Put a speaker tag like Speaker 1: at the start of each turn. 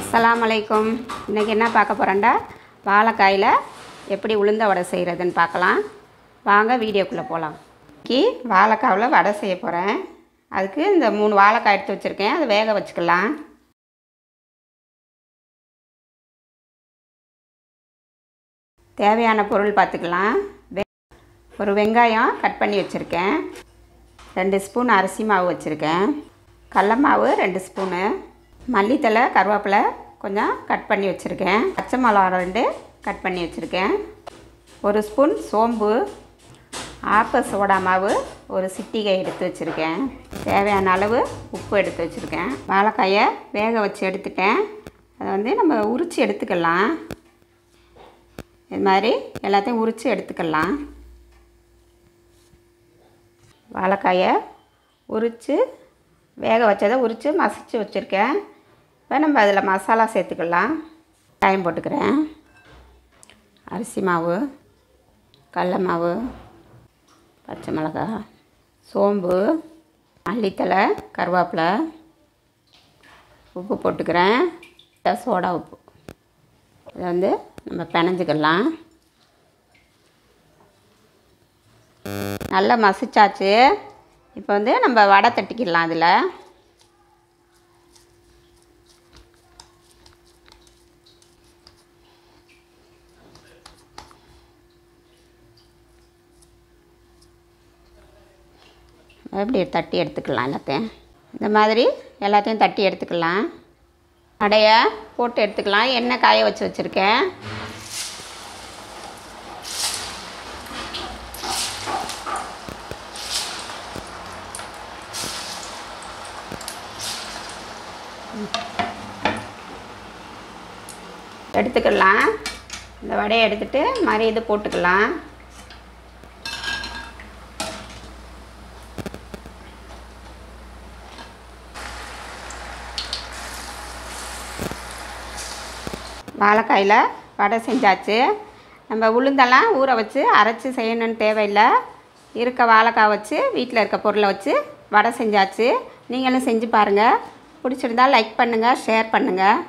Speaker 1: அஸ்ஸலாமு அலைக்கும். இன்றைக்கி என்ன பார்க்க போகிறேன்டா, வாழைக்காயில் எப்படி உளுந்த வடை செய்கிறதுன்னு பார்க்கலாம். வாங்க வீடியோக்குள்ளே போகலாம். இன்றைக்கி வாழைக்காவில் வடை செய்ய போகிறேன். அதுக்கு இந்த 3 வாழைக்காய் எடுத்து வச்சுருக்கேன், அதை வேக வச்சுக்கலாம். தேவையான பொருள் பார்த்துக்கலாம். ஒரு வெங்காயம் கட் பண்ணி வச்சுருக்கேன், 2 ஸ்பூன் அரிசி மாவு வச்சுருக்கேன், கடல மாவு 2 ஸ்பூனு, மல்லித்தலை கருவேப்பிலை கொஞ்சம் கட் பண்ணி வச்சுருக்கேன், பச்சை மிளகா 2 கட் பண்ணி வச்சுருக்கேன், 1 ஸ்பூன் சோம்பு, ஆப்ப சோடா மாவு ஒரு சிட்டிகை எடுத்து வச்சுருக்கேன், தேவையான அளவு உப்பு எடுத்து வச்சுருக்கேன். வாழைக்காயை வேக வச்சு எடுத்துட்டேன். அதை நம்ம உரித்து எடுத்துக்கலாம். இது மாதிரி எல்லாத்தையும் உரித்து எடுத்துக்கலாம். வாழைக்காயை உரித்து வேக வச்சதை உரித்து மசிச்சு வச்சுருக்கேன். இப்போ நம்ம அதில் மசாலா சேர்த்துக்கலாம். டைம் போட்டுக்கிறேன். அரிசி மாவு, கடல மாவு, பச்சை மிளகாய், சோம்பு, மல்லித்தலை கருவேப்பிலை, உப்பு போட்டுக்கிறேன், சோடா உப்பு. இதை நம்ம பிணைஞ்சிக்கலாம். நல்லா மசிச்சாச்சு. இப்போ நம்ம வடை தட்டிக்கிடலாம். அதில் எப்படி தட்டி எடுத்துக்கலாம். எல்லாத்தையும் இந்த மாதிரி எல்லாத்தையும் தட்டி எடுத்துக்கலாம். வடையை போட்டு எடுத்துக்கலாம். எண்ணெய் காய வச்சு வச்சுருக்கேன். எடுத்துக்கலாம். இந்த வடையை எடுத்துகிட்டு மாதிரி இது போட்டுக்கலாம். வாழைக்காயில் வடை செஞ்சாச்சு. நம்ம உளுந்தெல்லாம் ஊற வச்சு அரைச்சி செய்யணுன்னு தேவையில்லை. இருக்க வாழைக்காய் வச்சு வீட்டில் இருக்க பொருளை வச்சு வடை செஞ்சாச்சு. நீங்களும் செஞ்சு பாருங்கள். பிடிச்சிருந்தால் லைக் பண்ணுங்கள், ஷேர் பண்ணுங்கள்.